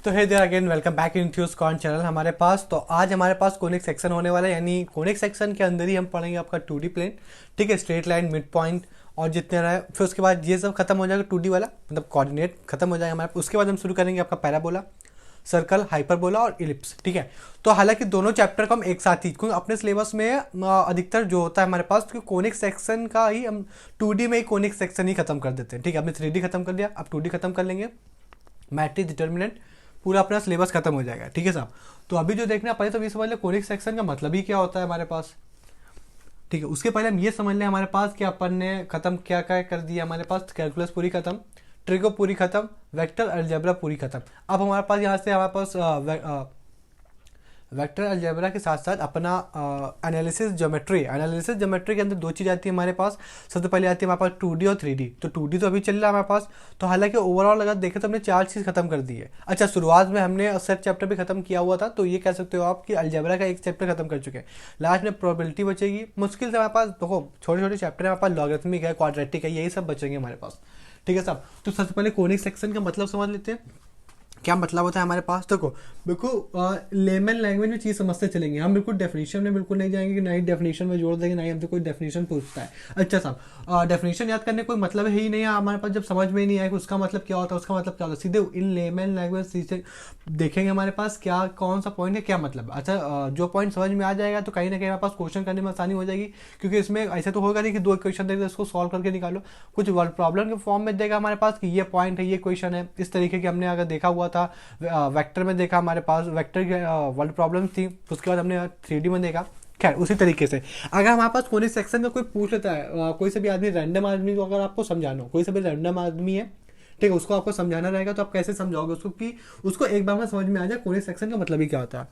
तो hey there again welcome back in थ्यूज कॉन चैनल हमारे पास। तो आज हमारे पास कोनिक सेक्शन होने वाला है, यानी कोनिक सेक्शन के अंदर ही हम पढ़ेंगे आपका 2D प्लेन। ठीक है, स्ट्रेट लाइन, मिड पॉइंट और जितने रहे, फिर उसके बाद ये सब खत्म हो जाएगा 2D वाला, मतलब कोऑर्डिनेट खत्म हो जाएगा हमारे पास। उसके बाद हम शुरू करेंगे आपका पैराबोला, सर्कल, हाइपरबोला और इलिप्स। ठीक है, तो हालांकि दोनों चैप्टर को हम एक साथ ही, क्योंकि अपने सिलेबस में अधिकतर जो होता है हमारे पास, क्योंकि कोनिक सेक्शन का ही हम 2D में ही कोनिक सेक्शन ही खत्म कर देते हैं। ठीक है, हमने 3D खत्म कर दिया, अब 2D खत्म कर लेंगे, मैट्रिक्स, डिटर्मिनेंट, पूरा अपना सिलेबस खत्म हो जाएगा। ठीक है साहब, तो अभी जो देखना पहले तो ये समझ लें कोनिक सेक्शन का मतलब ही क्या होता है हमारे पास। ठीक है, उसके पहले हम ये समझ लें हमारे पास कि अपन ने खत्म क्या क्या कर दिया। हमारे पास कैलकुलस पूरी खत्म, ट्रिगो पूरी खत्म, वेक्टर अलजेब्रा पूरी खत्म। अब हमारे पास यहाँ से हमारे पास वेक्टर अलजेब्रा के साथ साथ अपना एनालिसिस ज्योमेट्री के अंदर दो चीज़ आती है हमारे पास। सबसे पहले आती है हमारे पास 2D और 3D। तो 2D तो अभी चल रहा है हमारे पास, तो हालांकि ओवरऑल अगर देखें तो हमने 4 चीज़ खत्म कर दी है। अच्छा, शुरुआत में हमने सेट चैप्टर भी खत्म किया हुआ था, तो ये कह सकते हो आप कि अलजेब्रा का एक चैप्टर खत्म कर चुके हैं। लास्ट में प्रोबेबिलिटी बचेगी, मुश्किल से हमारे पास देखो छोटे छोटे चैप्टर है हमारे पास, लॉगरिथमिक है, क्वाड्रेटिक है, यही सब बचेंगे हमारे पास। ठीक है साहब, तो सबसे पहले कोनिक सेक्शन का मतलब समझ लेते हैं, क्या मतलब होता है हमारे पास। देखो बिल्कुल लेमन लैंग्वेज में चीज़ समझते चलेंगे, हम बिल्कुल डेफिनेशन में बिल्कुल नहीं जाएंगे कि नहीं डेफिनेशन में जोड़ देंगे, नहीं हमसे कोई डेफिनेशन पूछता है। अच्छा साहब, डेफिनेशन याद करने कोई मतलब है ही नहीं है हमारे पास, जब समझ में ही नहीं आएगा उसका मतलब क्या होता है, उसका मतलब क्या होता है, सीधे इन लेमन लैंग्वेज सीधे देखेंगे हमारे पास क्या कौन सा पॉइंट है, क्या मतलब। अच्छा, जो पॉइंट समझ में आ जाएगा तो कहीं ना कहीं हमारे पास क्वेश्चन करने में आसानी हो जाएगी, क्योंकि इसमें ऐसे तो होगा नहीं कि 2 क्वेश्चन देगा उसको सॉल्व करके निकालो, कुछ वर्ड प्रॉब्लम के फॉर्म में देगा हमारे पास कि ये पॉइंट है, ये क्वेश्चन है। इस तरीके की हमने अगर देखा हुआ था वेक्टर में, देखा हमारे पास वेक्टर की वर्ड प्रॉब्लम थी, उसके बाद हमने 3D में देखा। खैर उसी तरीके से अगर हमारे पास कोई सेक्शन में कोई पूछ लेता है, कोई से भी आदमी, रैंडम आदमी को अगर आपको समझाना हो, कोई से भी रैंडम आदमी है, ठीक है, उसको आपको समझाना रहेगा, तो आप कैसे समझाओगे उसको कि उसको एक बार में समझ में आ जाए कोई सेक्शन का मतलब ही क्या होता है।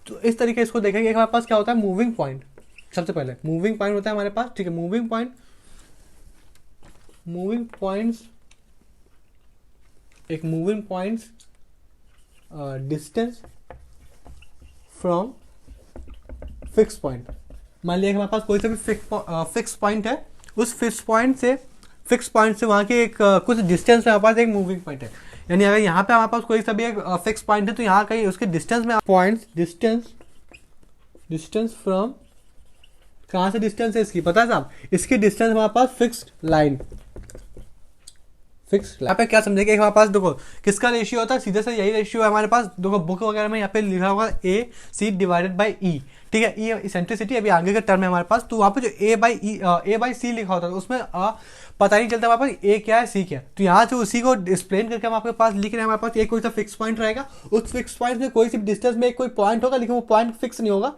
तो इस तरीके इसको देखेंगे। हमारे पास क्या होता है, मूविंग पॉइंट। सबसे पहले मूविंग पॉइंट होता है हमारे पास। ठीक है, मूविंग पॉइंट्स एक moving points distance from fix point. मान लिया हमारे पास कोई सा भी फिक्स पॉइंट है, उस फिक्स पॉइंट से वहाँ के एक कुछ डिस्टेंस में हमारे पास एक मूविंग पॉइंट है। यानी अगर यहाँ पे हमारे पास कोई सा भी एक फिक्स पॉइंट है, तो यहाँ कहीं उसके डिस्टेंस में पॉइंट डिस्टेंस फ्रॉम, कहाँ से डिस्टेंस है इसकी पता है साहब, इसकी डिस्टेंस हमारे पास फिक्स्ड लाइन। यहाँ पे क्या समझेंगे, हमारे पास देखो किसका रेशियो होता है, सीधे से यही रेशियो है हमारे पास। देखो बुक वगैरह में यहाँ पे लिखा होगा AC डिवाइडेड बाई E। ठीक है, ये इसेंट्रिसिटी अभी आगे का टर्म है हमारे पास। तो वहाँ पे जो A बाई C लिखा होता है उसमें पता नहीं चलता हमारे पास A क्या है C क्या है। तो यहाँ से उसी को एक्सप्लेन करके हम आपके पास लिख रहे हैं। हमारे पास एक कोई सा फिक्स पॉइंट रहेगा, उस फिक्स पॉइंट में कोई सी डिस्टेंस में एक कोई पॉइंट होगा, लेकिन वो पॉइंट फिक्स नहीं होगा,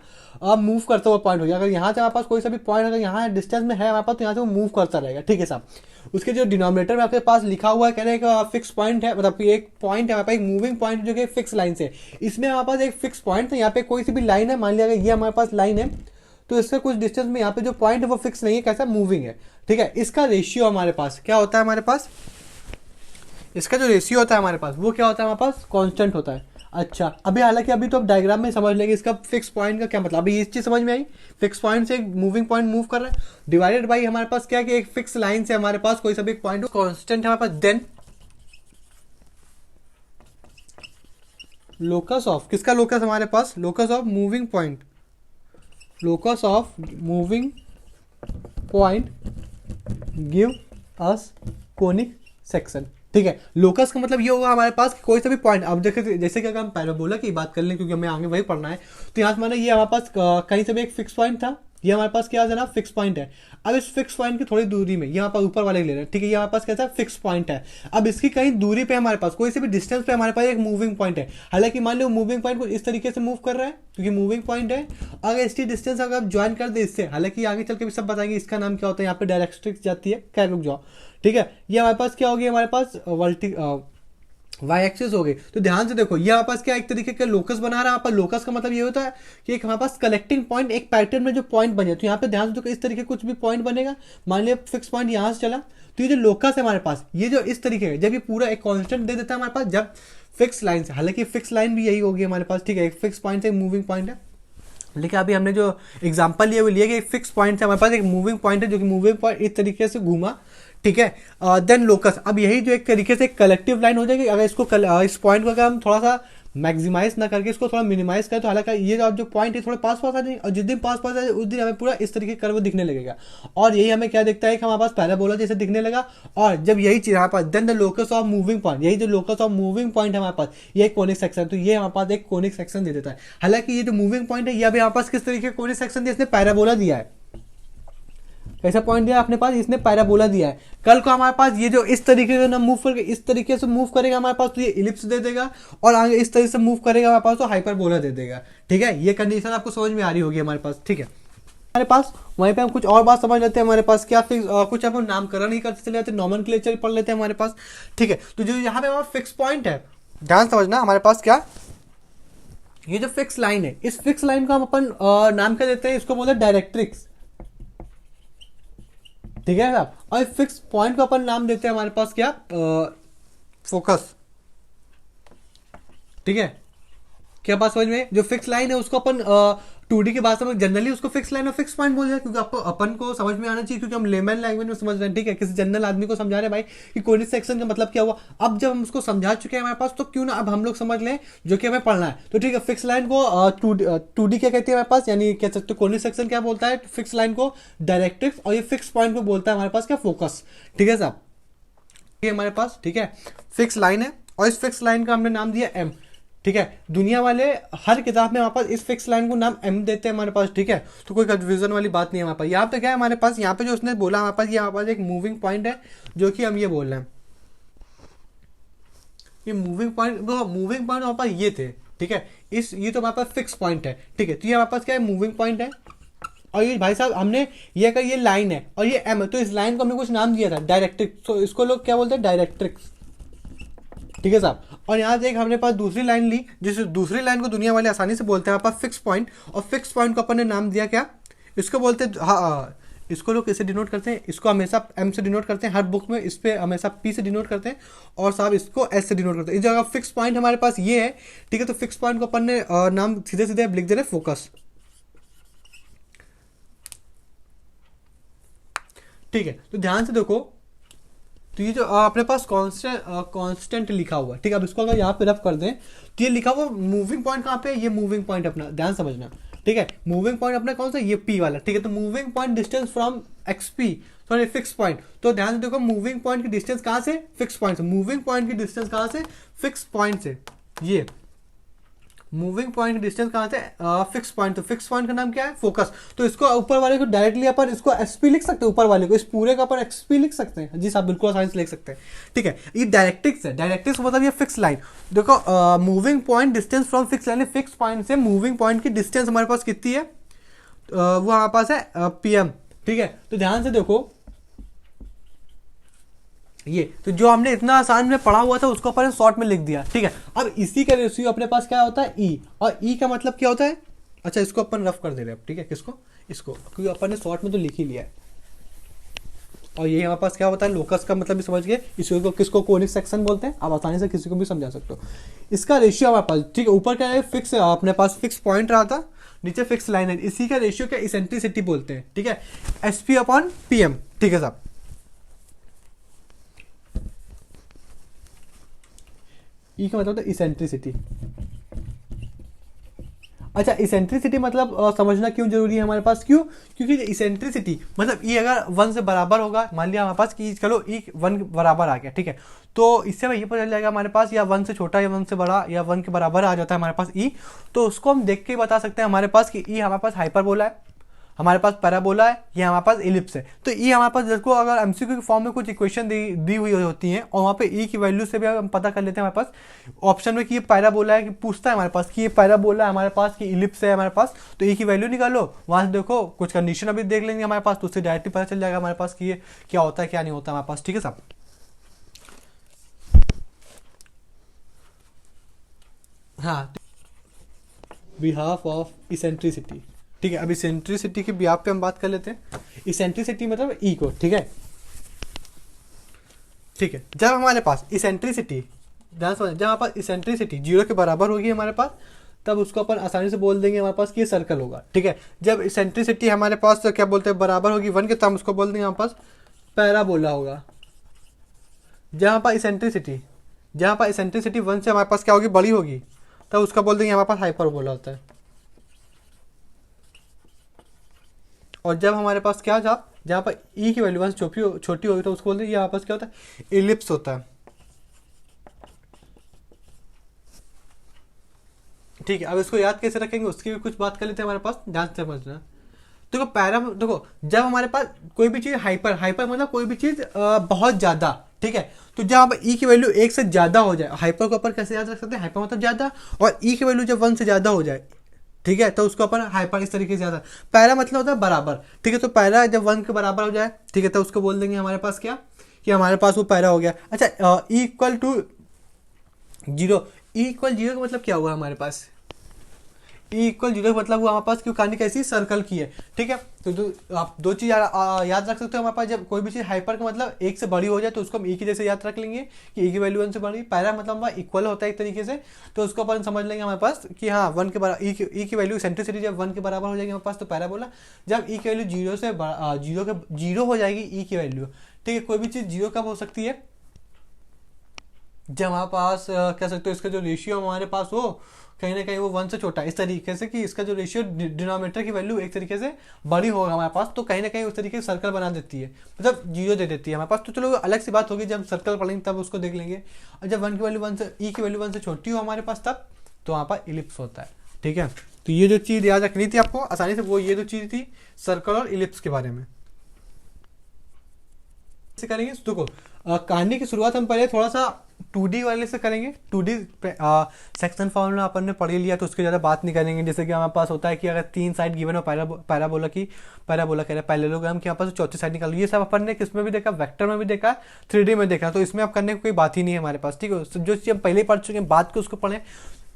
मूव करता हुआ पॉइंट होगा। अगर यहाँ से हमारे पास कोई सा भी पॉइंट अगर यहाँ डिस्टेंस में है हमारे पास, तो यहाँ से वो मूव करता रहेगा। ठीक है साहब, उसके जो डिनोमिनेटर में आपके पास लिखा हुआ है, कह रहे हैं फिक्स पॉइंट है, मतलब एक पॉइंट है हमारे पास, एक मूविंग पॉइंट जो कि फिक्स लाइन से, इसमें हमारे पास एक फिक्स पॉइंट है। यहाँ पे कोई सी भी लाइन है, मान लिया अगर ये हमारे पास लाइन है, तो इससे कुछ डिस्टेंस में यहाँ पे जो पॉइंट है वो फिक्स नहीं है, कैसा मूविंग है। ठीक है, इसका रेशियो हमारे पास क्या होता है, हमारे पास इसका जो रेशियो होता है हमारे पास वो क्या होता है, हमारे पास कांस्टेंट होता है। अच्छा, हालांकि अभी तो आप डायग्राम में समझ लेंगे इसका फिक्स पॉइंट का क्या मतलब। अभी ये चीज समझ में आई, फिक्स पॉइंट से एक मूविंग पॉइंट मूव कर रहा है, डिवाइडेड बाई हमारे पास क्या है कि एक फिक्स लाइन से हमारे पास कोई सा भी पॉइंट कांस्टेंट है हमारे पास। देन लोकस ऑफ, किसका लोकस हमारे पास, locus of moving point, locus of moving point give us conic section. ठीक है, लोकस का मतलब ये होगा हमारे पास कि कोई सा भी पॉइंट। अब देखिए जैसे कि अगर हम पैराबोला की बात कर लें, क्योंकि हमें आगे वही पढ़ना है, तो यहाँ से माना ये हमारे पास कहीं से भी एक फिक्स पॉइंट था, ये हमारे पास क्या है ना, फिक्स पॉइंट है। अब इस फिक्स पॉइंट की थोड़ी दूरी में, ये हमारे पास ऊपर वाले ले रहे हैं, ठीक है, ये हमारे पास कैसा फिक्स पॉइंट है। अब इसकी कहीं दूरी पे हमारे पास कोई से भी डिस्टेंस पे हमारे पास एक मूविंग पॉइंट है। हालांकि मान लो मूविंग पॉइंट को इस तरीके से मूव कर रहा है, क्योंकि मूविंग पॉइंट है। अगर इसकी डिस्टेंस अगर आप ज्वाइन कर दे इससे, हालांकि आगे चल के भी सब बताएंगे इसका नाम क्या होता है, यहाँ पे डायरेक्ट्रिक्स जाती है, क्या रुक जाओ। ठीक है, ये हमारे पास क्या होगी, हमारे पास वाई एक्सिस हो गई। तो ध्यान से देखो, ये हमारे पास क्या एक तरीके का लोकस बना रहा है। यहाँ पर लोकस का मतलब ये होता है कि एक हमारे पास कलेक्टिंग पॉइंट, एक पैटर्न में जो पॉइंट बने। तो यहाँ पे ध्यान से देखो, इस तरीके कुछ भी पॉइंट बनेगा, मान लिया फिक्स पॉइंट यहाँ से चला, तो ये जो लोकस है हमारे पास, ये जो इस तरीके है, जब ये पूरा एक कॉन्स्टेंट दे देता है हमारे पास, जब फिक्स लाइन से, हालांकि फिक्स लाइन भी यही होगी हमारे पास। ठीक है, एक फिक्स पॉइंट से मूविंग पॉइंट है। लेकिन अभी हमने जो एग्जांपल लिया वो लिया कि एक फिक्स पॉइंट है हमारे पास, एक मूविंग पॉइंट है जो कि मूविंग पॉइंट इस तरीके से घूमा, ठीक है। देन लोकस, अब यही जो एक तरीके से एक कलेक्टिव लाइन हो जाएगी। अगर इसको इस पॉइंट को अगर हम थोड़ा सा मैक्सिमाइज ना करके इसको थोड़ा मिनिमाइज करें तो हालांकि ये जो पॉइंट है थोड़ा पास पास आ जाएंगे, और जिस दिन पास पास आ जाए उस दिन हमें पूरा इस तरीके कर्व दिखने लगेगा। और यही हमें क्या दिखता है कि हमारे पास पैराबोला जैसे दिखने लगा। और जब यही चीज हमारे पास, then the locus of moving point, यही जो लोकस ऑफ मूविंग पॉइंट है हमारे पास, ये कोनिक सेक्शन, तो ये हमारे पास एक कोनिक सेक्शन दे देता है। हालांकि ये जो मूविंग पॉइंट है ये अभी हमारे पास किस तरीके का कोनिक सेक्शन दिया, इसने पैराबोला दिया है। कैसा पॉइंट दिया अपने पास, इसने पैराबोला दिया है। कल को हमारे पास ये जो इस तरीके से ना मूव करके इस तरीके से मूव करेगा हमारे पास तो ये इलिप्स दे देगा, और आगे इस तरीके से मूव करेगा हमारे पास तो हाइपरबोला दे देगा, ठीक है। ये कंडीशन आपको समझ में आ रही होगी हमारे पास, ठीक है। हमारे पास वहीं पे हम कुछ और बात समझ लेते हैं। हमारे पास क्या फिक्स कुछ हम नामकरण ही करते चले जाते हैं, नॉमेनक्लेचर पढ़ लेते हैं हमारे पास, ठीक है। तो जो यहाँ पे हमारा फिक्स पॉइंट है, ध्यान समझना, हमारे पास क्या, ये जो फिक्स लाइन है, इस फिक्स लाइन को हम अपन नाम क्या देते हैं, इसको बोलते हैं डायरेक्ट्रिक्स, ठीक है साहब। और फिक्स पॉइंट को अपन नाम देते हैं हमारे पास क्या, फोकस, ठीक है। क्या बात समझ में, जो फिक्स लाइन है उसको अपन 2D की भाषा में जनरली उसको फिक्स लाइन और फिक्स पॉइंट बोल रहे हैं, क्योंकि आपको अपन को समझ में आना चाहिए, क्योंकि हम लेमन लैंग्वेज में समझ रहे हैं, ठीक है। किसी जनरल आदमी को समझा रहे हैं भाई कि कोनिक सेक्शन का मतलब क्या हुआ। अब जब हम उसको समझा चुके हैं हमारे पास, तो क्यों ना अब हम लोग समझ लें जो कि हमें पढ़ना है। तो ठीक है, फिक्स लाइन को 2D क्या कहती है हमारे पास, यानी कह सकते हो कोनिक सेक्शन क्या बोलता है, फिक्स लाइन को डायरेक्ट्रिक्स, और ये फिक्स पॉइंट को बोलता है हमारे पास क्या, फोकस, ठीक है साहब। ये हमारे पास, ठीक है, फिक्स लाइन है, और इस फिक्स लाइन का हमने नाम दिया एम, ठीक है। दुनिया वाले हर किताब में हमारे पास इस फिक्स लाइन को नाम एम देते हैं हमारे पास, ठीक है। तो कोई कंफ्यूजन वाली बात नहीं है हमारे पास। यहाँ पे क्या है हमारे पास, यहाँ पे जो उसने बोला हमारे पास, ये हमारे पास एक मूविंग पॉइंट है जो कि हम ये बोल रहे हैं, ये मूविंग पॉइंट, मूविंग पॉइंट हमारे पास ये थे, ठीक है। ये तो हमारे पास फिक्स पॉइंट है, ठीक है। तो ये हमारे पास क्या है, मूविंग पॉइंट है। और ये भाई साहब हमने ये अगर ये लाइन है और ये एम है, तो इस लाइन को हमने कुछ नाम दिया था डायरेक्ट्रिक्स, तो इसको लोग क्या बोलते हैं, डायरेक्ट्रिक्स, ठीक है साहब। और यहाँ से एक हमने पास दूसरी लाइन ली, जिस दूसरी लाइन को दुनिया वाले आसानी से बोलते हैं हमारे पास फिक्स पॉइंट, और फिक्स पॉइंट को अपन ने नाम दिया क्या, इसको बोलते हैं, हाँ, इसको लोग कैसे डिनोट करते हैं, इसको हमेशा एम से डिनोट करते हैं, हर बुक में इस पे हमेशा पी से डिनोट करते हैं, और साहब इसको एस से डिनोट करते हैं। इस जगह फिक्स पॉइंट हमारे पास ये है, ठीक है। तो फिक्स पॉइंट को अपन ने नाम सीधे सीधे लिख दे रहे फोकस, ठीक है। तो ध्यान से देखो, तो ये जो अपने पास कांस्टेंट लिखा हुआ है, ठीक है। अब इसको अगर यहाँ पे रफ कर दें तो ये लिखा हुआ मूविंग पॉइंट कहाँ पे है, ये मूविंग पॉइंट अपना, ध्यान समझना, ठीक है। मूविंग पॉइंट अपना कौन सा, ये पी वाला, ठीक है। तो moving point distance from XP, sorry fix point, तो ध्यान से देखो मूविंग पॉइंट की डिस्टेंस कहाँ से, फिक्स पॉइंट से। मूविंग पॉइंट की डिस्टेंस कहाँ से, फिक्स पॉइंट से। ये मूविंग पॉइंट की डिस्टेंस कहाँ से, फिक्स पॉइंट, तो फिक्स पॉइंट का नाम क्या है, फोकस। तो इसको ऊपर वाले को डायरेक्टली अपन इसको एसपी लिख सकते हैं, ऊपर वाले को, इस पूरे का अपन एक्सपी लिख सकते हैं, जी साहब, बिल्कुल आसानी से लिख सकते हैं, ठीक है। ये डायरेक्ट्रिक्स है, डायरेक्ट्रिक्स मतलब ये फिक्स लाइन। देखो moving point distance from fix line, fix point से मूविंग पॉइंट की डिस्टेंस हमारे पास कितनी है, वो हमारे पास है पीएम, ठीक है। तो ध्यान से देखो, ये तो जो हमने इतना आसान में पढ़ा हुआ था उसको अपन शॉर्ट में लिख दिया, ठीक है। अब इसी का रेशियो अपने पास क्या होता है, ई, और ई का मतलब क्या होता है, अच्छा इसको अपन रफ कर दे रहे हैं, ठीक है, किसको, इसको, क्योंकि अपन ने शॉर्ट में तो लिख ही लिया है। और ये हमारे पास क्या होता है, लोकस का मतलब भी समझ गए, इसको किसको कोनिक सेक्शन बोलते हैं, आप आसानी से किसी को भी समझा सकते हो। इसका रेशियो हमारे पास, ठीक है, ऊपर क्या है, फिक्स, अपने पास फिक्स पॉइंट रहा था, नीचे फिक्स लाइन है, इसी का रेशियो क्या, इसेंट्रिसिटी बोलते हैं, ठीक है, एसपी अपॉन पीएम, ठीक है साहब। ई का मतलब इसेंट्रिसिटी। अच्छा, इसेंट्रिसिटी मतलब समझना क्यों जरूरी है हमारे पास, क्यों, क्योंकि इसेंट्रिसिटी मतलब ई अगर 1 से बराबर होगा, मान लिया हमारे पास कि चलो ई 1 बराबर आ गया, ठीक है। तो इससे ये पता चल जाएगा हमारे पास, या 1 से छोटा या 1 से बड़ा या 1 के बराबर आ जाता है हमारे पास ई, तो उसको हम देख के बता सकते हैं हमारे पास कि ई हमारे पास हाइपरबोला है, हमारे पास पैराबोला है, या हमारे पास इलिप्स है। तो ई हमारे पास, जिसको अगर एमसीक्यू के फॉर्म में कुछ इक्वेशन दी हुई होती हैं, और वहाँ पे ई की वैल्यू से भी हम पता कर लेते हैं हमारे पास ऑप्शन में कि ये पैराबोला है, कि पूछता है हमारे पास कि ये पैराबोला है हमारे पास, कि इलिप्स है हमारे पास, तो ई की वैल्यू निकालो, वहाँ से देखो कुछ कंडीशन अभी देख लेंगे हमारे पास, तो उससे डायरेक्टली पता चल जाएगा हमारे पास कि ये क्या होता है क्या नहीं होता हमारे पास, ठीक है साहब। हाँ, बिहाफ ऑफ इसेंट्रिसिटी, ठीक है। अब इसेंट्रिसिटी के बिहाफ पे हम बात कर लेते हैं। इसेंट्रिसिटी मतलब ई को, ठीक है, ठीक है। जब हमारे पास इसेंट्रिसिटी, ध्यान समझ, जब हमारे पास इसेंट्रिसिटी 0 के बराबर होगी हमारे पास, तब उसको अपन आसानी से बोल देंगे हमारे पास कि ये सर्कल होगा, ठीक है। जब इसेंट्रिसिटी हमारे पास तो क्या बोलते हैं बराबर होगी 1 के, तो हम उसको बोल देंगे हमारे पास पैराबोला होगा। जहाँ पर इसेंट्रिसिटी 1 से हमारे पास क्या होगी, बड़ी होगी, तब उसका बोल देंगे हमारे पास हाइपरबोला होता है। और जब हमारे पास क्या जहाँ पर ई की वैल्यू 1 से छोटी होगी, तो उसको बोलते हैं यहाँ पास क्या होता है, इलिप्स होता है, ठीक है। अब इसको याद कैसे रखेंगे उसकी भी कुछ बात कर लेते हैं, हमारे पास ध्यान से समझना। देखो जब हमारे पास कोई भी चीज़ हाइपर मतलब कोई भी चीज़ बहुत ज़्यादा, ठीक है। तो जब ई की वैल्यू 1 से ज़्यादा हो जाए, हाइपर को अपन कैसे याद रख सकते हैं, हाइपर मतलब ज़्यादा, और ई की वैल्यू जब 1 से ज़्यादा हो जाए, ठीक है, तो उसको अपन हाइपर इस तरीके से ज़्यादा। पैरा मतलब होता है बराबर, ठीक है। तो पैरा जब 1 के बराबर हो जाए, ठीक है, तो उसको बोल देंगे हमारे पास क्या, कि हमारे पास वो पैरा हो गया। अच्छा, E equal to 0, E equal 0 का मतलब क्या हुआ हमारे पास, ई इक्वल 0 का मतलब हुआ हमारे पास क्यों कहानी कैसी सर्कल की है, ठीक है। तो आप दो चीज़ याद रख सकते हो हमारे पास, जब कोई भी चीज़ हाइपर का मतलब 1 से बड़ी हो जाए तो उसको हम ई की जैसे याद रख लेंगे कि ई की वैल्यू 1 से बड़ी। पैरा मतलब हमारा इक्वल होता है एक तरीके से, तो उसको अपन समझ लेंगे हमारे पास कि हाँ 1 के बराबर, ई की वैल्यू सेंट्रिसिटी जब 1 के बराबर हो जाएगी हमारे पास, तो पैरा बोला। जब ई की वैल्यू 0 हो जाएगी ई की वैल्यू, ठीक है। कोई भी चीज़ 0 कब हो सकती है, जब हमारे पास कह सकते हो इसका जो रेशियो हमारे पास हो कहीं ना कहीं वो 1 से छोटा है, इस तरीके से कि इसका जो रेशियो डिनोमिनेटर की वैल्यू एक तरीके से बड़ी होगा हमारे पास, तो कहीं ना कहीं उस तरीके से सर्कल बना देती है, मतलब 0 दे देती है हमारे पास। तो चलो अलग सी बात होगी, जब सर्कल पढ़ेंगे तब उसको देख लेंगे। और जब 1 की वैल्यू 1 से ई की वैल्यू 1 से छोटी हो हमारे पास, तब तो वहाँ पर इलिप्स होता है, ठीक है। तो ये जो चीज़ याद रखनी थी आपको आसानी से, वो ये जो चीज़ थी सर्कल और इलिप्स के बारे में से करेंगे। देखो कहानी की शुरुआत हम पहले थोड़ा सा 2D वाले से करेंगे। 2D सेक्शन फॉर्मूला अपन ने पढ़ लिया, तो उसकी ज़्यादा बात नहीं करेंगे। जैसे कि हमारे पास होता है कि अगर 3 साइड गिवन हो पैराबोला कह रहे हैं पैरेललोग्राम की, यहाँ पर चौथी साइड निकाल, ये सब अपन ने किस में भी देखा, वेक्टर में भी देखा, 3D में देखा। तो इसमें अब करने की कोई बात ही नहीं है हमारे पास, ठीक है। जो चीज़ हम पहले पढ़ चुके हैं, बात को उसको पढ़ें,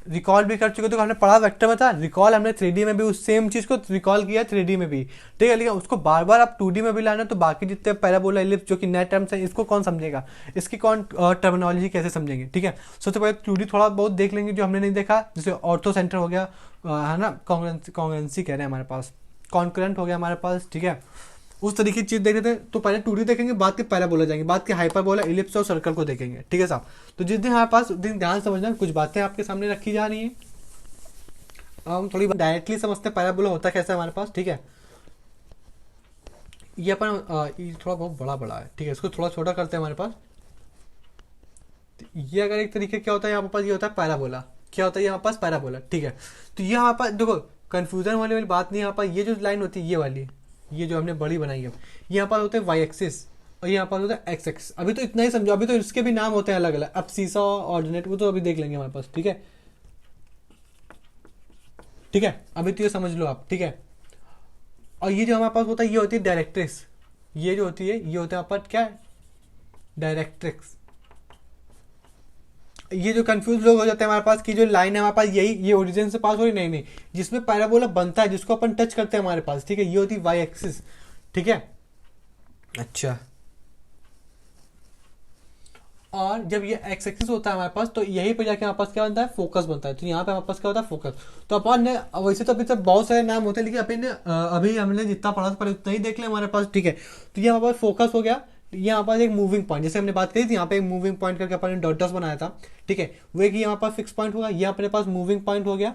रिकॉल भी कर चुके। तो हमने पढ़ा वेक्टर में था, रिकॉल हमने 3D में भी उस सेम चीज़ को रिकॉल किया 3D में भी, ठीक है। लेकिन उसको बार बार आप 2D में भी लाना, तो बाकी जितने पैराबोला इलिप्स जो कि नए टर्म्स हैं, इसको कौन समझेगा, इसकी कौन टर्मिनोलॉजी कैसे समझेंगे, ठीक है। सबसे पहले 2D थोड़ा बहुत देख लेंगे जो हमने नहीं देखा, जैसे ऑर्थो सेंटर हो गया, है ना, कॉन्ग्रुएंसी कह रहे हैं हमारे पास, कॉन्करेंट हो गया हमारे पास, ठीक है। उस तरीके की चीज़ देख रहे थे। तो पहले 2D देखेंगे, बाद के पैराबोला जाएंगे, बाद के हाइपरबोला, इलिप्स और सर्कल को देखेंगे, ठीक है साहब। तो जिस दिन हमारे पास दिन ध्यान समझना, कुछ बातें आपके सामने रखी जा रही हैं, हम थोड़ी डायरेक्टली समझते हैं पैराबोला होता कैसा है हमारे पास, ठीक है। ये अपन ये थोड़ा बहुत बड़ा है, ठीक है, इसको थोड़ा छोटा करते हैं हमारे पास। ये अगर एक तरीके क्या होता है यहाँ पास, ये होता है पैराबोला, क्या होता है यहाँ पास पैराबोला, ठीक है। तो ये यहाँ पर देखो कंफ्यूजन वाली बात नहीं, यहाँ पर ये जो लाइन होती है ये वाली, ये जो हमने बड़ी बनाई है, यहाँ पर होते हैं वाई एक्सिस और यहाँ पर होता है एक्स एक्सिस। अभी तो इतना ही समझो, अभी तो इसके भी नाम होते हैं अलग अलग, अब सीसा ऑर्डिनेट वो तो अभी देख लेंगे हमारे पास, ठीक है, ठीक है। अभी तो ये समझ लो आप, ठीक है। और ये जो हमारे पास होता है ये होती है डायरेक्ट्रिक्स, ये जो होती है ये होता है हमारे पास क्या, डायरेक्ट्रिक्स। ये जो कंफ्यूज लोग हो जाते हैं हमारे पास कि जो लाइन है हमारे पास यही ये ओरिजिन से पास हो रही, नहीं नहीं, जिसमें पैराबोला बनता है जिसको अपन टच करते हैं हमारे पास, ठीक है, ये होती है वाई एक्सिस, ठीक है। अच्छा, और जब ये एक्स एक्सिस होता है हमारे पास, तो यही पे जाके हमारे पास क्या बनता है, फोकस बनता है। तो यहाँ पे हमारे पास क्या होता है, फोकस। तो अपन ने वैसे तो अभी तक बहुत सारे नाम होते हैं, लेकिन अभी हमने जितना पढ़ा था पहले उतना ही देख लिया हमारे पास, ठीक है। तो ये हमारे पास फोकस हो गया। ये हमारे पास एक मूविंग पॉइंट, जैसे हमने बात करी थी, यहाँ पे एक मूविंग पॉइंट करके अपन ने डॉट डॉट्स बनाया था, ठीक है। वो एक हमारे पास फिक्स पॉइंट होगा, ये अपने पास मूविंग पॉइंट हो गया।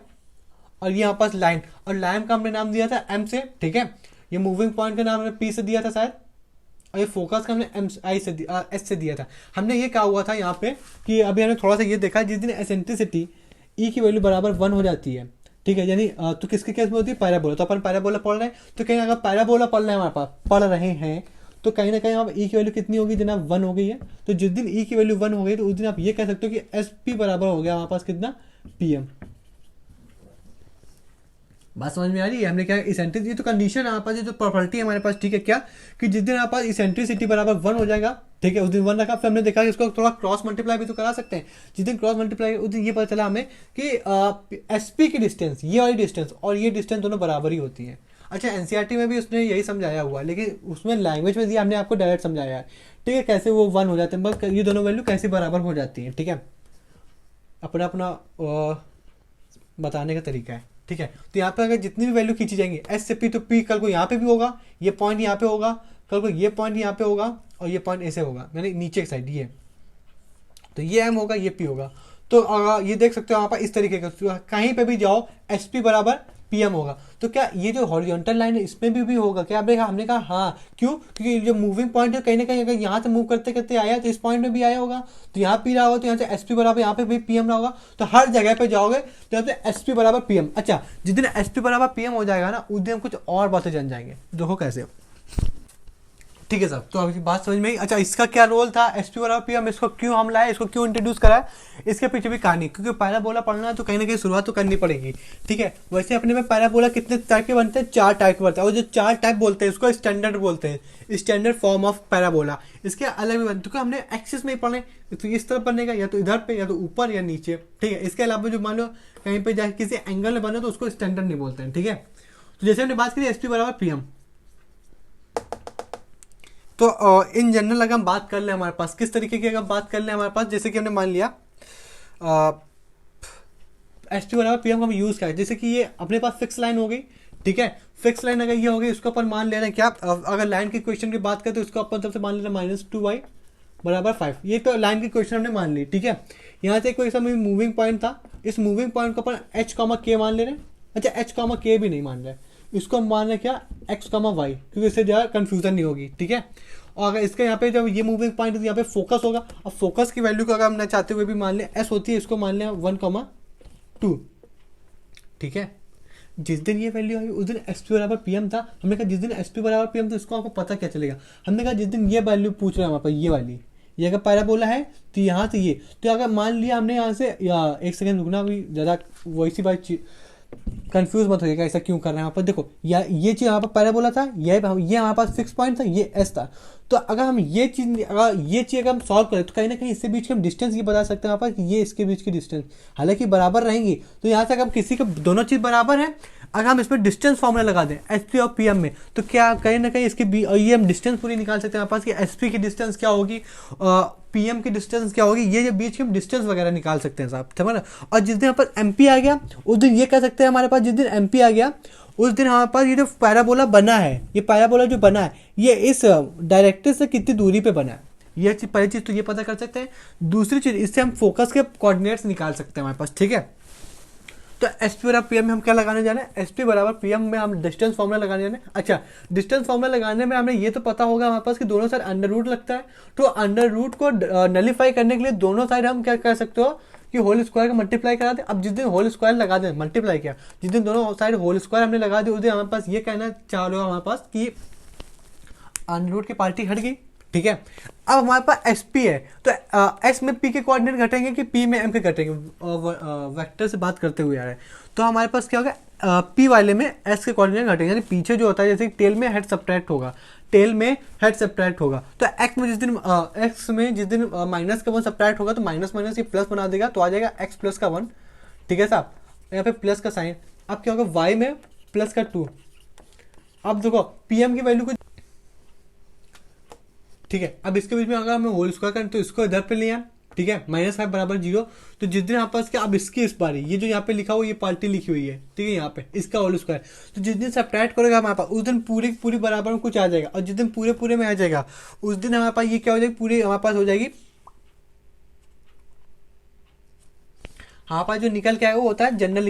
और ये यहाँ पास लाइन, और लाइन का हमने नाम दिया था एम से, ठीक है। ये मूविंग पॉइंट का नाम हमने पी से दिया था शायद, और ये फोकस का हमने एस से दिया था। हमने ये कहा हुआ था यहाँ पे कि अभी हमने थोड़ा सा ये देखा, जिस दिन एसेंट्रिसिटी ई की वैल्यू बराबर 1 हो जाती है, ठीक है, यानी तो किसके केस में होती है, पैराबोला। तो अपन पैराबोला पढ़ रहे हैं, तो कहीं अगर पैराबोला पढ़ रहे हैं हमारे पास पढ़ रहे हैं, तो कहीं ना कहीं आप ई की वैल्यू कितनी होगी जनाब, 1 हो गई है। तो जिस दिन ई की वैल्यू 1 हो गई, तो उस दिन आप ये कह सकते हो कि एस पी बराबर हो गया हमारे पास कितना, पी एम। बात समझ में आ रही है, हमने क्या इसेंट्रिक, ये तो कंडीशन है हमारे पास, ये जो प्रॉपर्टी है हमारे पास, ठीक है, क्या कि जिस दिन हमारे पास इसेंट्रिसिटी बराबर 1 हो जाएगा, ठीक है, उस दिन 1 रखा। फिर हमने देखा कि इसको थोड़ा क्रॉस मल्टीप्लाई भी तो करा सकते हैं। जिस दिन क्रॉस मल्टीप्लाई उस दिन ये पता चला हमें कि एसपी की डिस्टेंस, ये वाली डिस्टेंस और ये डिस्टेंस दोनों बराबर ही होती है। अच्छा, एनसीईआरटी में भी उसने यही समझाया हुआ, लेकिन उसमें लैंग्वेज में दिया, हमने आपको डायरेक्ट समझाया है, ठीक है, कैसे वो 1 हो जाते हैं, बस ये दोनों वैल्यू कैसे बराबर हो जाती है, ठीक है। अपना अपना बताने का तरीका है, ठीक है। तो यहाँ पे अगर जितनी भी वैल्यू खींची जाएंगी एस से पी, तो पी कल को यहाँ पे भी होगा, ये पॉइंट यहाँ पे होगा, कल को ये पॉइंट यहाँ पे होगा, और ये पॉइंट ऐसे होगा, यानी नीचे की साइड ये, तो ये एम होगा, ये पी होगा। तो अगर ये देख सकते हो यहाँ पर इस तरीके का, तो कहीं पे भी जाओ एस पी बराबर पी एम होगा। तो क्या ये जो हॉरिजॉन्टल लाइन है इसमें भी होगा क्या? हमने कहा हाँ, क्यों? क्योंकि जो मूविंग पॉइंट है कहीं ना कहीं अगर यहाँ से मूव करते करते आया तो इस पॉइंट में भी आया होगा, तो यहाँ पी रहा होगा, तो यहाँ से एस पी बराबर यहाँ पे भी पी एम रहा होगा। तो हर जगह पे जाओगे तो यहाँ पे एस पी बराबर पी एम। अच्छा, जिस दिन एस पी बराबर पी एम हो जाएगा ना, उस दिन हम कुछ और बातें जान जाएंगे, देखो कैसे। ठीक है साहब, तो अभी बात समझ में आई। अच्छा, इसका क्या रोल था एस पी बराबर पी एम, इसको क्यों हम लाए, इसको क्यों इंट्रोड्यूस करा है, इसके पीछे भी कहानी, क्योंकि पैराबोला पढ़ना है तो कहीं ना कहीं शुरुआत तो करनी पड़ेगी, ठीक है। वैसे अपने में पैराबोला कितने टाइप के बनते हैं? 4 टाइप के बनते हैं, और जो 4 टाइप बोलते हैं उसको स्टैंडर्ड बोलते हैं, स्टैंडर्ड फॉर्म ऑफ पैराबोला। इसके अलग भी बनते, क्योंकि हमने एक्सिस में ही पढ़े, तो इस तरफ बनेगा, या तो इधर पे, या तो ऊपर या नीचे, ठीक है। इसके अलावा जो मान लो कहीं पे जाके किसी एंगल में बना तो उसको स्टैंडर्ड नहीं बोलते हैं, ठीक है। तो जैसे हमने बात करी एस पी बराबर पी एम, तो इन जनरल अगर हम बात कर ले हमारे पास किस तरीके की, अगर बात कर ले हमारे पास, जैसे कि हमने मान लिया एस टी बराबर पी एम का हम यूज़ करें, जैसे कि ये अपने पास फिक्स लाइन हो गई, ठीक है। फिक्स लाइन अगर ये हो गई, इसको अपन मान ले रहे हैं क्या, अगर लाइन की क्वेश्चन की बात करें तो इसको अपन सबसे मान ले रहे हैं -2y बराबर 5, ये तो लाइन की क्वेश्चन हमने मान ली, ठीक है। यहाँ से कोई सा मूविंग पॉइंट था, इस मूविंग पॉइंट को अपन h, k मान ले रहे हैं। अच्छा, h, k भी नहीं मान रहे, इसको हम मान रहे क्या, x, y, क्योंकि इससे ज़्यादा कंफ्यूजन नहीं होगी, ठीक है। और अगर इसके यहाँ पे जब ये मूविंग पॉइंट है यहाँ पे फोकस होगा, अब फोकस की वैल्यू को अगर हम ना चाहते हुए भी मान लें s होती है, इसको मान लें 1,2, ठीक है। जिस दिन ये वैल्यू आई उस दिन एस पी बराबर पी एम था। हमने कहा जिस दिन एस पी बराबर पी एम था इसको आपको पता क्या चलेगा, हमने कहा जिस दिन ये वैल्यू पूछ रहे हैं हमारे पास, ये वाली, ये अगर पैराबोला है तो यहाँ से ये, तो अगर मान लिया हमने यहाँ से, या एक सेकंड रुकना, अभी ज़्यादा वैसी बात कंफ्यूज मत होइएगा ऐसा क्यों कर रहे हैं यहाँ पर। देखो ये चीज़ यहाँ पर पैराबोला था, ये हमारे पास 6 पॉइंट था, ये एस था। तो अगर हम ये चीज़ अगर हम सॉल्व करें तो कहीं ना कहीं इसके बीच के हम डिस्टेंस ये बता सकते हैं यहाँ पर, ये इसके बीच की डिस्टेंस हालांकि बराबर रहेंगी, तो यहाँ से अगर हम किसी के दोनों चीज़ बराबर है, अगर हम इसमें डिस्टेंस फॉर्मूला लगा दें एस पी और पी एम में, तो क्या कहीं ना कहीं इसकी ये हम डिस्टेंस पूरी निकाल सकते हैं हमारे पास कि एस पी की डिस्टेंस क्या होगी, पी एम की डिस्टेंस क्या होगी, ये जो बीच की हम डिस्टेंस वगैरह निकाल सकते हैं साहब, समझ ना। और जिस दिन यहाँ पर एम पी आ गया उस दिन ये कह सकते हैं हमारे पास, जिस दिन एम पी आ गया उस दिन हमारे पास ये जो पैराबोला बना है, ये पैराबोला जो बना है ये इस डायरेक्ट्रिक्स से कितनी दूरी पे बना है, ये चीज़ पहली चीज़ तो ये पता कर सकते हैं। दूसरी चीज़, इससे हम फोकस के कोऑर्डिनेट्स निकाल सकते हैं हमारे पास, ठीक है। तो एस पी बराबर पी एम में हम क्या लगाने जा रहे हैं, एस पी बराबर पी एम में हम डिस्टेंस फॉर्मूला लगाने जा रहे हैं। अच्छा, डिस्टेंस फॉर्मूला लगाने में हमें ये तो पता होगा हमारे पास कि दोनों साइड अंडर रूट लगता है, तो अंडर रूट को नलीफाई करने के लिए दोनों साइड हम क्या कर सकते हो कि होल स्क्वायर का मल्टीप्लाई करा दे। अब जिस दिन होल स्क्वायर लगा दें, मल्टीप्लाई किया, जिस दिन दोनों साइड होल स्क्वायर हमने लगा दिया उस दिन हमारे पास ये कहना चालू है हमारे पास कि अंडर रूट की पार्टी हट गई, ठीक है। अब हमारे पास एस पी है, तो एस में पी के कोऑर्डिनेट घटेंगे कि पी में एम के घटेंगे, वेक्टर से बात करते हुए आ रहे हैं। तो हमारे पास क्या होगा, पी वाले में एस के कोऑर्डिनेट घटेंगे, यानी पीछे जो होता है जैसे टेल में हेड सब्ट्रैक्ट होगा, टेल में हेड सब्ट्रैक्ट होगा, तो एक्स में जिस दिन माइनस का 1 सब्ट्रैक्ट होगा तो माइनस माइनस ये प्लस बना देगा, तो आ जाएगा एक्स प्लस का 1, ठीक है साहब, यहाँ पे प्लस का साइन। अब क्या होगा, वाई में प्लस का 2। अब देखो पी एम की वैल्यू को, ठीक है। अब इसके बीच में अगर हमें होल स्क्वायर करें तो इसको इधर पे लिया, ठीक है, -5 बराबर 0। तो जिस दिन यहाँ पास क्या, अब इसकी इस बारी ये जो यहाँ पे लिखा हुआ ये पार्टी लिखी हुई है, ठीक है, यहाँ पे इसका होल स्क्वायर, तो जिस दिन सब्ट्रैक्ट करेगा हमारे पास उस दिन पूरी पूरी बराबर में कुछ आ जाएगा, और जिस दिन पूरे पूरे में आ जाएगा उस दिन हमारे पास ये क्या हो जाएगी, पूरी हमारे पास हो जाएगी, हमारे पास जो निकल के आएगा वो होता है जनरल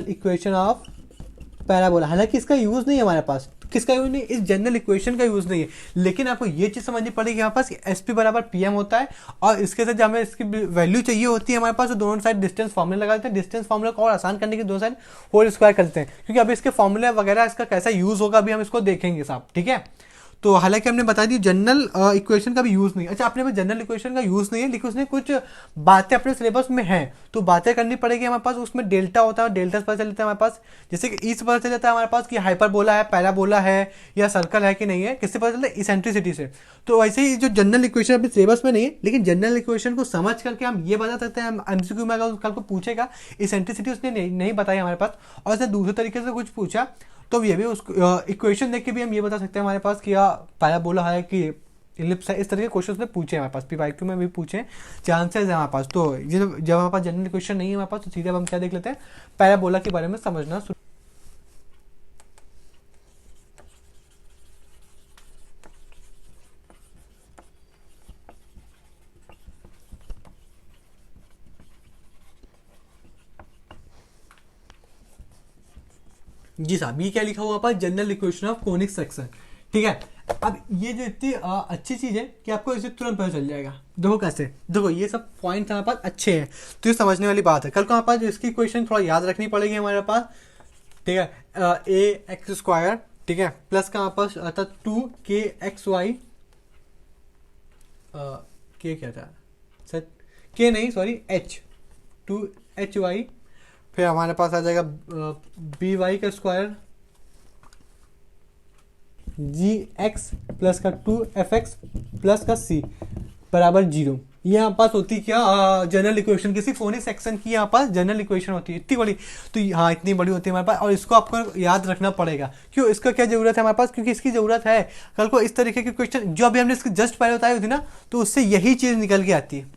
इक्वेशन ऑफ पैराबोला। हालांकि इसका यूज नहीं है हमारे पास, किसका यूज नहीं, इस जनरल इक्वेशन का यूज नहीं है, लेकिन आपको ये चीज समझनी पड़ेगी यहाँ पास एस पी बराबर पी एम होता है, और इसके साथ हमें इसकी वैल्यू चाहिए होती है हमारे पास, तो दोनों साइड डिस्टेंस फॉर्मूला लगा देते हैं। डिस्टेंस फॉर्मूला को और आसान करने के दोनों साइड होल स्क्वायर कर देते हैं, क्योंकि अभी इसके फॉर्मूले वगैरह इसका कैसा यूज होगा अभी हम इसको देखेंगे साहब, ठीक है। तो हालांकि हमने बता दी जनरल इक्वेशन का भी यूज़ नहीं है। अच्छा, अपने में जनरल इक्वेशन का यूज़ नहीं है, लेकिन उसने कुछ बातें अपने सिलेबस में हैं, तो बातें करनी पड़ेगी हमारे पास। उसमें डेल्टा होता है, डेल्टा से पता चलता है हमारे पास, जैसे कि इससे पता चल जाता है हमारे पास कि हाइपरबोला है, पैराबोला है या सर्कल है कि नहीं है, किससे पता चलता है, इसेंट्रिसिटी से। तो वैसे ही जो जनरल इक्वेशन अपने सिलेबस में नहीं है, लेकिन जनरल इक्वेशन को समझ करके हम ये बता सकते हैं, एमसीक्यू में अगर कल को पूछेगा इसेंट्रिसिटी उसने नहीं बताई हमारे पास, और उसने दूसरे तरीके से कुछ पूछा तो ये भी उस इक्वेशन देख के भी हम ये बता सकते हैं हमारे पास कि पैराबोला है कि इलिप्स है, इस तरह के क्वेश्चन में पूछे हमारे पास, पीवाईक्यू में भी पूछे, चांसेस है हमारे पास। तो ये जब हमारे पास जनरल क्वेश्चन नहीं है हमारे पास, तो सीधे हम क्या देख लेते हैं, पैराबोला के बारे में समझना। जी साहब, ये क्या लिखा हुआ पास, general equation of conic section. ठीक है, अब ये जो इतनी अच्छी चीज़ है कि आपको इसे तुरंत पता चल जाएगा। देखो कैसे, देखो ये सब पॉइंट हमारे पास अच्छे हैं, तो ये समझने वाली बात है। कल को हमारे पास इसकी इक्वेशन थोड़ा याद रखनी पड़ेगी हमारे पास। ठीक है, ए एक्स स्क्वायर, ठीक है, प्लस का हमारे पास आता 2 k x y, के क्या था सर, के नहीं सॉरी एच, 2 h y, फिर हमारे पास आ जाएगा बी वाई का स्क्वायर, जी एक्स प्लस का 2f(x) प्लस का c बराबर 0। ये यहाँ पास होती क्या, जनरल इक्वेशन, किसी कोनिक सेक्शन की यहाँ पास जनरल इक्वेशन होती है, इतनी बड़ी। तो हाँ, इतनी बड़ी होती है हमारे पास, और इसको आपको याद रखना पड़ेगा। क्यों, इसका क्या जरूरत है हमारे पास, क्योंकि इसकी जरूरत है कल को इस तरीके के क्वेश्चन जो अभी हमने इसकी जस्ट पहले बताई होती ना, तो उससे यही चीज़ निकल के आती है।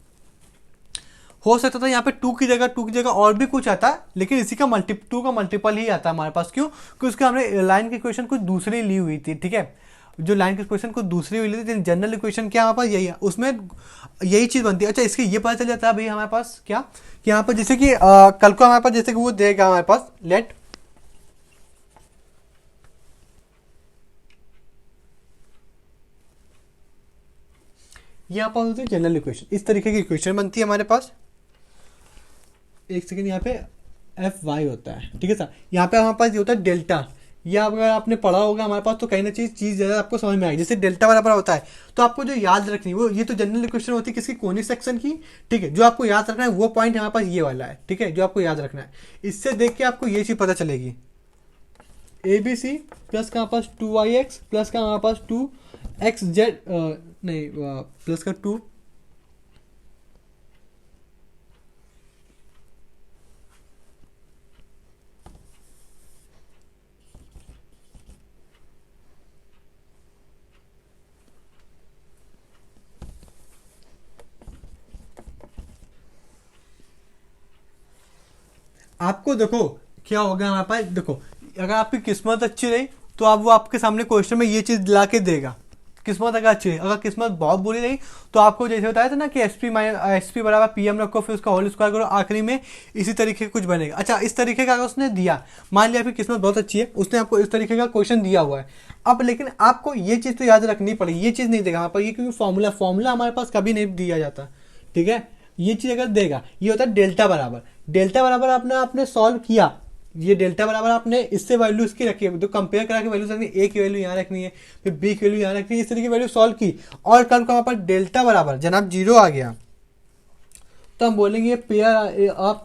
हो सकता था यहाँ पे 2 की जगह और भी कुछ आता, लेकिन इसी का 2 का मल्टीपल ही आता है हमारे पास। क्यों, क्योंकि उसके हमने लाइन की इक्वेशन कुछ दूसरी ली हुई थी। ठीक है, जो लाइन की इक्वेशन कुछ दूसरी हुई थी, जनरल इक्वेशन क्या हमारे पास यही है, उसमें यही चीज़ बनती है। अच्छा, इसके ये पता चल जाता है भाई हमारे पास क्या, कि यहाँ पर जैसे कि कल को हमारे पास जैसे कि वो देगा हमारे पास, लेट यहाँ पास होती है जनरल इक्वेशन, इस तरीके की इक्वेशन बनती है हमारे पास। एक सेकेंड, यहाँ पे एफ वाई होता है। ठीक है सर, यहाँ पे हमारे पास ये होता है डेल्टा, या अगर आपने पढ़ा होगा हमारे पास तो कहीं ना चीज़ ज़्यादा आपको समझ में आएगी। जैसे डेल्टा बराबर होता है, तो आपको जो याद रखनी वो, ये तो जनरल इक्वेशन होती है किसकी, कोनिक सेक्शन की। ठीक है, जो आपको याद रखना है वो पॉइंट हमारे पास ये वाला है। ठीक है, जो आपको याद रखना है, इससे देख के आपको ये चीज़ पता चलेगी, ए बी सी प्लस का हमारे पास 2y(x) प्लस का हमारे पास 2xz, नहीं प्लस का 2, आपको देखो क्या होगा हमारे पास। देखो, अगर आपकी किस्मत अच्छी रही तो आप वो आपके सामने क्वेश्चन में ये चीज़ ला के देगा, किस्मत अगर अच्छी रही। अगर किस्मत बहुत बुरी रही तो आपको जैसे बताया था ना कि एस पी बराबर PM रखो, फिर उसका होल स्क्वायर करो, आखिरी में इसी तरीके का कुछ बनेगा। अच्छा, इस तरीके का अगर उसने दिया, मान लिया आपकी किस्मत बहुत अच्छी है, उसने आपको इस तरीके का क्वेश्चन दिया हुआ है। अब लेकिन आपको ये चीज़ तो याद रखनी पड़ेगी, ये चीज़ नहीं देगा हमारे पास, ये क्योंकि फॉर्मूला हमारे पास कभी नहीं दिया जाता। ठीक है, ये चीज़ अगर देगा, ये होता है डेल्टा बराबर। डेल्टा बराबर आपने सॉल्व किया, ये डेल्टा बराबर आपने इससे वैल्यू इसकी रखी है, तो कंपेयर करा के वैल्यू रखनी है, ए की वैल्यू यहाँ रखनी है, फिर बी की वैल्यू यहाँ रखनी है, इस तरीके की वैल्यू सॉल्व की, और कल को हमारे पास डेल्टा बराबर जनाब 0 आ गया, तो हम बोलेंगे पेयर ऑफ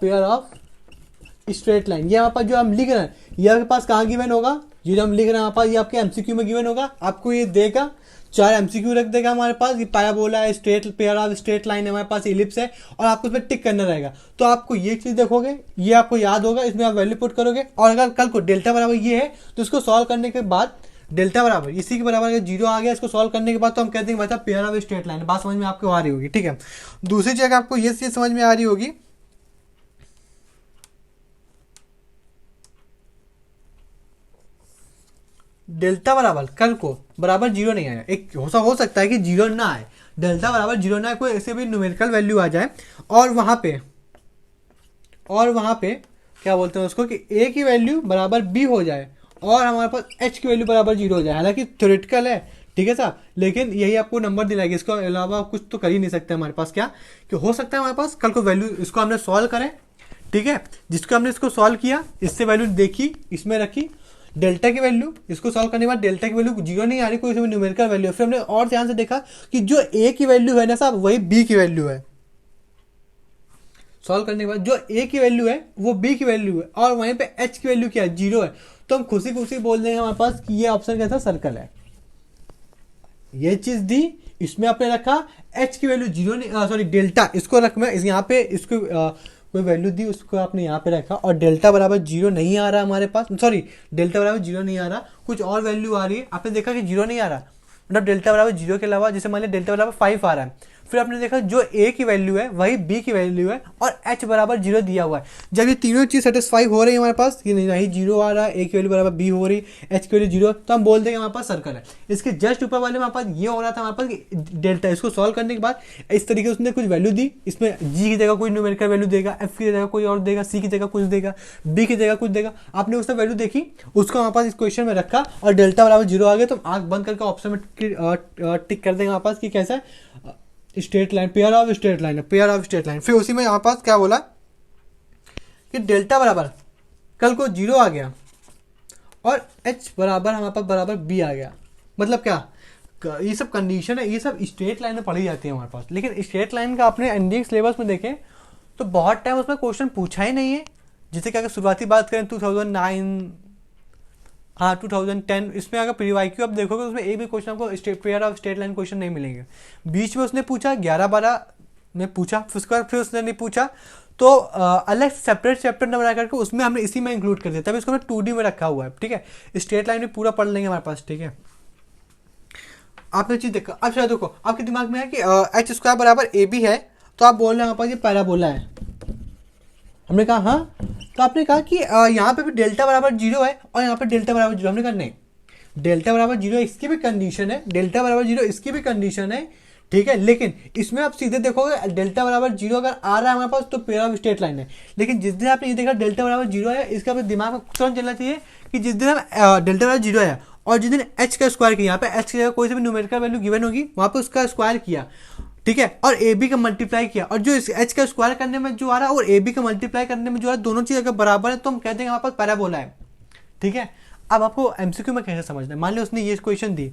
स्ट्रेट लाइन। ये हमारे पास जो हम लिख रहे हैं, ये आपके पास कहाँ गिवन होगा, ये जो हम लिख रहे हैं हमारे पास, ये आपके MCQ में गिवन होगा। आपको ये देगा, 4 MCQ रख देगा हमारे पास, ये पैराबोला है, straight pair of straight line है हमारे पास, इलिप्स है, और आपको उसमें टिक करना रहेगा। तो आपको ये चीज़ देखोगे, ये आपको याद होगा, इसमें आप वैल्यू पुट करोगे, और अगर कल को डेल्टा बराबर ये है तो इसको सॉल्व करने के बाद डेल्टा बराबर इसी के बराबर अगर 0 आ गया, इसको सॉल्व करने के बाद तो हम कहते हैं भाई पेयर ऑफ स्ट्रेट लाइन। बात समझ में आपको आ रही होगी। ठीक है, दूसरी जगह आपको ये चीज़ समझ में आ रही होगी, डेल्टा बराबर कल को बराबर 0 नहीं आया, एक हो सकता है कि 0 ना आए, डेल्टा बराबर 0 ना आए, कोई ऐसे भी न्यूमेरिकल वैल्यू आ जाए, और वहाँ पे क्या बोलते हैं उसको, कि ए की वैल्यू बराबर बी हो जाए, और हमारे पास एच की वैल्यू बराबर 0 हो जाए। हालांकि थ्योरेटिकल है, ठीक है साहब, लेकिन यही आपको नंबर दिलाएगी, इसको अलावा कुछ तो कर ही नहीं सकते हमारे पास। क्या कि हो सकता है हमारे पास कल को वैल्यू, इसको हमने सॉल्व करें, ठीक है, जिसको हमने इसको सॉल्व किया, इससे वैल्यू देखी, इसमें रखी, डेल्टा की वैल्यू, इसको सॉल्व करने के बाद डेल्टा की वैल्यू 0 नहीं आ रही, कोई इसमें न्यूमेरिकल वैल्यू है। फिर हमने और ध्यान से देखा कि जो ए की वैल्यू है ना साहब, वही बी की वैल्यू है। सॉल्व करने के बाद जो ए की वैल्यू है वो बी की वैल्यू है, और वहीं पे एच की वैल्यू क्या है, 0 है। तो हम खुशी बोल देंगे हमारे पास कि ये ऑप्शन कैसा सर्कल है। ये चीज दी, इसमें आपने रखा एच की वैल्यू 0 नहीं, सॉरी डेल्टा, इसको रख में यहाँ पे इसको कोई वैल्यू दी, उसको आपने यहाँ पे रखा, और डेल्टा बराबर 0 नहीं आ रहा हमारे पास, सॉरी डेल्टा बराबर 0 नहीं आ रहा, कुछ और वैल्यू आ रही है, आपने देखा कि 0 नहीं आ रहा, मतलब डेल्टा बराबर 0 के अलावा, जैसे मान लिया डेल्टा बराबर 5 आ रहा है, फिर आपने देखा जो a की वैल्यू है वही b की वैल्यू है और h बराबर 0 दिया हुआ है। जब ये तीनों चीज सेटिस्फाई हो रही है हमारे पास, ये नहीं 0 आ रहा है, a की वैल्यू बराबर b हो रही, h की वैल्यू 0, तो हम बोल देंगे हमारे पास सर्कल है। इसके जस्ट ऊपर वाले में हमारे पास ये हो रहा था हमारे पास कि डेल्टा, इसको सॉल्व करने के बाद इस तरीके से उसने कुछ वैल्यू दी, इसमें g की जगह कोई न्यूमेरिकल वैल्यू देगा, f की जगह कोई और देगा, c की जगह कुछ देगा, b की जगह कुछ देगा। आपने उसमें वैल्यू देखी, उसको हमारे पास इस क्वेश्चन में रखा और डेल्टा बराबर 0 आ गया, तो आंख बंद करके ऑप्शन में टिक कर देंगे हमारे पास कि कैसा है, straight line, pair of straight line है, पेयर ऑफ स्ट्रेट लाइन। फिर उसी में यहाँ पास क्या बोला कि डेल्टा बराबर कल को 0 आ गया और h बराबर हमारे पास बराबर b आ गया। मतलब क्या, ये सब कंडीशन है, ये सब स्ट्रेट लाइन में पढ़ी जाती है हमारे पास। लेकिन स्ट्रेट लाइन का आपने एनडीए सिलेबस में देखें तो बहुत टाइम उसमें क्वेश्चन पूछा ही नहीं है। जैसे कि अगर शुरुआती बात करें 2009, हाँ 2010, इसमें अगर प्रीवाईक्यू आप देखोगे उसमें एक भी क्वेश्चन आपको pair of straight line question नहीं मिलेंगे। बीच में उसने पूछा 11-12 में पूछा, फिर उसने नहीं पूछा, तो अलग सेपरेट चैप्टर न बना करके उसमें हमने इसी में इंक्लूड कर दिया, तभी इसको हमने 2D में रखा हुआ है। ठीक है, स्ट्रेट लाइन भी पूरा पढ़ लेंगे हमारे पास। ठीक है, आपने चीज देखा। अब शायद देखो आपके दिमाग में है कि एच स्क्वायर बराबर ए बी है, तो आप बोल रहे हैं हमारे पास ये पैराबोला है। हमने कहा हाँ, तो आपने कहा कि यहाँ पे भी डेल्टा बराबर 0 है और यहाँ पे डेल्टा बराबर 0। हमने कहा नहीं, डेल्टा बराबर 0 इसकी भी कंडीशन है, डेल्टा बराबर 0 इसकी भी कंडीशन है। ठीक है, लेकिन इसमें आप सीधे देखोगे डेल्टा बराबर 0 अगर आ रहा है हमारे पास तो पेयर ऑफ स्ट्रेट लाइन है। लेकिन जिस दिन आपने ये देखा डेल्टा बराबर 0 है, इसका अपने दिमाग में तुरंत चलना चाहिए कि जिस दिन हम डेल्टा बराबर 0 है और जिस दिन एच का स्क्वायर किया, यहाँ पे एच की जगह कोई सी भी न्यूमेरिकल वैल्यू गिवन होगी, वहाँ पे उसका स्क्वायर किया। ठीक है, और ए बी का मल्टीप्लाई किया, और जो एच का स्क्वायर करने में जो आ रहा है और ए बी का मल्टीप्लाई करने में जो आ रहा है, दोनों चीज अगर बराबर है तो हम कहते हैं हमारे पास पैराबोला है। ठीक है, अब आपको एमसीक्यू में कैसे समझना है, मान लो उसने ये क्वेश्चन दी,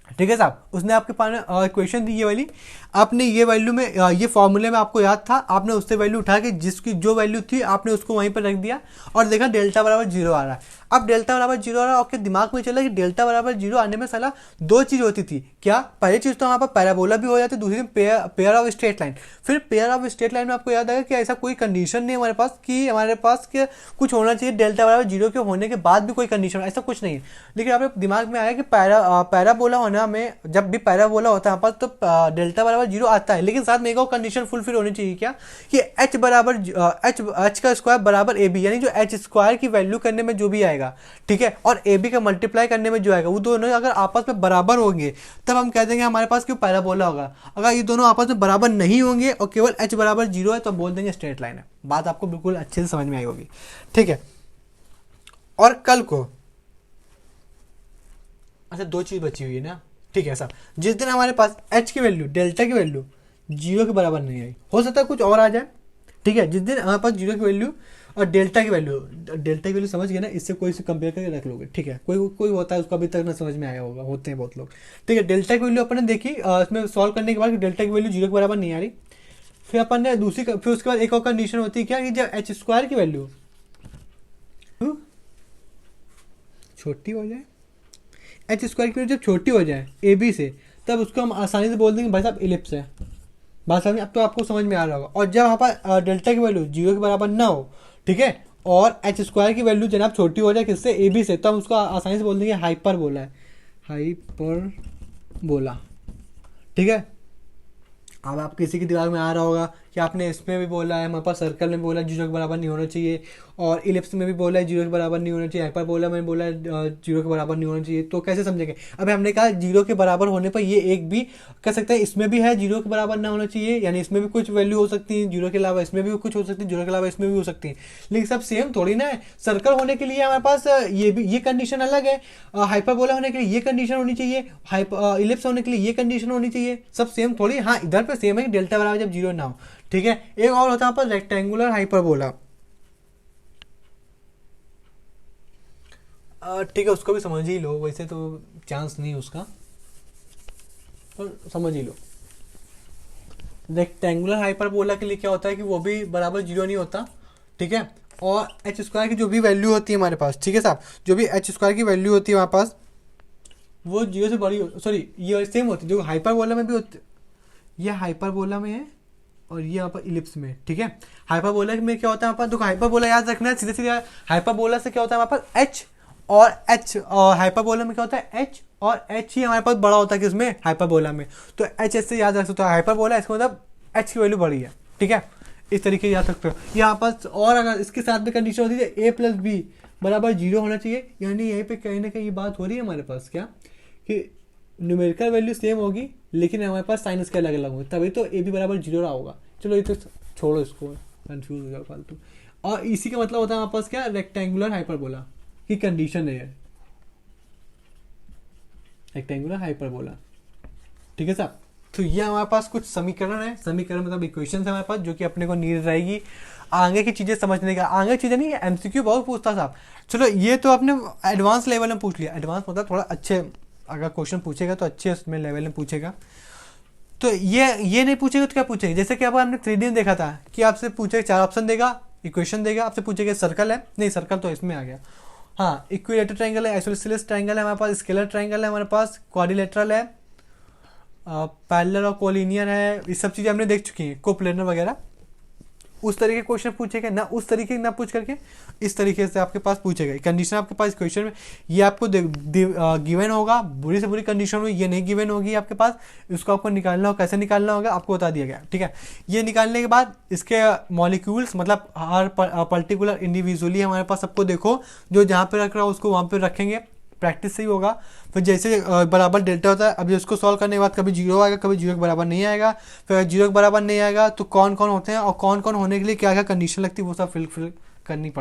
ठीक है साहब, उसने आपके पास क्वेश्चन दी ये वाली, आपने ये वैल्यू में ये फॉर्मूले में आपको याद था, आपने उससे वैल्यू उठा के जिसकी जो वैल्यू थी आपने उसको वहीं पर रख दिया और देखा डेल्टा बराबर 0 आ रहा है। अब डेल्टा बराबर 0 आ रहा है, आपके दिमाग में चला कि डेल्टा बराबर 0 आने में साला दो चीज़ होती थी। क्या, पहली चीज़ तो हमारे पास पैराबोला भी हो जाती, दूसरी पेयर ऑफ स्ट्रेट लाइन। फिर पेयर ऑफ स्ट्रेट लाइन में आपको याद आएगा कि ऐसा कोई कंडीशन नहीं है हमारे पास कि हमारे पास के कुछ होना चाहिए डेल्टा बराबर 0 के होने के बाद भी कोई कंडीशन, ऐसा कुछ नहीं है। लेकिन आपके दिमाग में आया कि पैराबोला होना में, जब भी पैराबोला होता है हमारे पास तो डेल्टा बराबर 0 आता है, लेकिन साथ में एक और कंडीशन फुलफिल होनी चाहिए। क्या, कि एच बराबर एच का स्क्वायर बराबर ए बी, यानी जो एच स्क्वायर की वैल्यू करने में जो भी आएगा, ठीक है, और ए बी का मल्टीप्लाई करने में जो आएगा, वो दोनों अगर आपस में बराबर होंगे तब हम कह देंगे हमारे पास क्यों पैराबोला होगा। अगर ये दोनों आपस में बराबर नहीं होंगे और केवल एच बराबर 0 है तो बोल देंगे स्ट्रेट लाइन है। बात आपको बिल्कुल अच्छे से समझ में आई होगी। ठीक है, और कल को अच्छा दो चीज बची हुई है ना। ठीक है सर, जिस दिन हमारे पास एच की वैल्यू, डेल्टा की वैल्यू 0 के बराबर नहीं आई, हो सकता है कुछ और आ जाए। ठीक है, जिस दिन हमारे पास 0 की वैल्यू और डेल्टा की वैल्यू समझ गए ना, इससे कोई से कंपेयर करके रख लोगे। ठीक है, कोई कोई होता है उसको अभी तक ना समझ में आया होगा, होते हैं बहुत लोग। ठीक है, डेल्टा की वैल्यू अपन ने देखी, इसमें सॉल्व करने के बाद डेल्टा की वैल्यू 0 के बराबर नहीं आ रही। फिर अपन ने फिर उसके बाद एक और कंडीशन होती है क्या, कि जब एच स्क्वायर की वैल्यू छोटी हो जाए, एच स्क्वायर की वैल्यू जब छोटी हो जाए ए बी से, तब उसको हम आसानी से बोल देंगे भाई साहब इलिप्स है। बात समझ, अब तो आपको समझ में आ रहा होगा। और जब वहाँ पर डेल्टा की वैल्यू 0 के बराबर ना हो, ठीक है, और एच स्क्वायर की वैल्यू जनाब छोटी हो जाए किससे, ए बी से, तो हम उसको आसानी से बोल देंगे हाइपर बोला है, हाइपर बोला। ठीक है, अब आप किसी के दिमाग में आ रहा होगा कि आपने इसमें भी बोला है, हमारे पास सर्कल में बोला 0 के बराबर नहीं होना चाहिए, और इलिप्स में भी बोला है 0 के बराबर नहीं होना चाहिए, हाइपर बोला में बोला है 0 के बराबर नहीं होना चाहिए, तो कैसे समझेंगे। अभी हमने कहा 0 के बराबर होने पर ये एक भी कह सकते हैं, इसमें भी है 0 के बराबर ना होना चाहिए, यानी इसमें भी कुछ वैल्यू हो सकती है 0 के अलावा, इसमें भी कुछ हो सकती है 0 के अलावा, इसमें भी हो सकती है। लेकिन सब सेम थोड़ी ना है। सर्कल होने के लिए हमारे पास ये कंडीशन अलग है, हाइपर बोला होने के लिए ये कंडीशन होनी चाहिए, इलिप्स होने के लिए ये कंडीशन होनी चाहिए, सब सेम थोड़ी। हाँ, इधर पे सेम है कि डेल्टा बराबर जब 0 ना हो। ठीक है, एक और होता है पर रेक्टेंगुलर हाइपरबोला। ठीक है, उसको भी समझ ही लो, वैसे तो चांस नहीं उसका, तो समझ ही लो। रेक्टेंगुलर हाइपरबोला के लिए क्या होता है कि वो भी बराबर 0 नहीं होता। ठीक है, और एच स्क्वायर की जो भी वैल्यू होती है हमारे पास, ठीक है साहब, जो भी एच स्क्वायर की वैल्यू होती है हमारे पास, वो 0 से बड़ी, सॉरी ये सेम होती है जो हाइपरबोला में भी होती, ये हाइपरबोला में है और ये यहाँ पर इलिप्स में। ठीक है, हाइपरबोला में क्या होता है हमारे पास, देखो हाइपरबोला याद रखना है, सीधे सीधे हाइपरबोला से क्या होता है हमारे पास, एच और एच, और हाइपरबोला में क्या होता है एच, और एच ही हमारे पास बड़ा होता है किसमें, हाइपरबोला में। तो एच ऐसे याद रख सकते हो, हाइपरबोला इसका मतलब एच की वैल्यू बड़ी है, ठीक है, इस तरीके से याद सकते हो यहाँ पर। और अगर इसके साथ में कंडीशन होती है ए प्लस बी बराबर 0 होना चाहिए, यानी यहीं पे कहीं ना कहीं ये बात हो रही है हमारे पास क्या, कि न्यूमेरिकल वैल्यू सेम होगी लेकिन हमारे पास साइन इसके अलग अलग होंगे, तभी तो ए बी बराबर 0 रहा होगा। चलो ये तो छोड़ो, इसको कंफ्यूज हो जाओ फालतू। और इसी का मतलब होता है हमारे पास क्या, रेक्टेंगुलर हाइपरबोला की कंडीशन है, रेक्टेंगुलर हाइपरबोला, ठीक है साहब। तो ये हमारे पास कुछ समीकरण है, समीकरण मतलब इक्वेशन है हमारे पास, जो कि अपने को नीड रहेगी आगे की चीजें समझने का। आगे चीजें नहीं, एमसीक्यू बहुत पूछता साहब। चलो ये तो आपने एडवांस लेवल में पूछ लिया, एडवांस मतलब थोड़ा अच्छे अगर क्वेश्चन पूछेगा तो अच्छे उसमें लेवल में पूछेगा। तो ये नहीं पूछेगा तो क्या पूछेगा, जैसे कि अब हमने 3D में देखा था कि आपसे पूछेगा 4 ऑप्शन देगा, इक्वेशन देगा, आपसे पूछेगा सर्कल है, नहीं सर्कल तो इसमें आ गया, हाँ इक्विलेटरल ट्रायंगल है, आइसोसेलेस ट्रायंगल है हमारे पास, स्केलर ट्रायंगल है हमारे पास, क्वाड्रिलेटरल है, पैरेलल और कोलिनियर है, ये सब चीज़ें हमने देख चुकी हैं, कोप्लेनर वगैरह। उस तरीके के क्वेश्चन पूछेगा ना, उस तरीके ना पूछ करके इस तरीके से आपके पास पूछेगा। कंडीशन आपके पास क्वेश्चन में ये आपको गिवन होगा, बुरी से बुरी कंडीशन में ये नहीं गिवन होगी आपके पास, इसको आपको निकालना हो, कैसे निकालना होगा आपको बता दिया गया, ठीक है। ये निकालने के बाद इसके मॉलिक्यूल्स मतलब हर पर्टिकुलर इंडिविजुअली हमारे पास सबको देखो, जो जहाँ पे रख रहा हो उसको वहाँ पे रखेंगे, प्रैक्टिस से ही होगा। फिर जैसे बराबर डेल्टा होता है, अब इसको सॉल्व करने के बाद कभी 0 आएगा, कभी 0 के बराबर नहीं आएगा, फिर 0 के बराबर नहीं आएगा तो कौन कौन होते हैं और कौन कौन होने के लिए क्या क्या कंडीशन लगती है वो सब फिल करनी पड़ती है।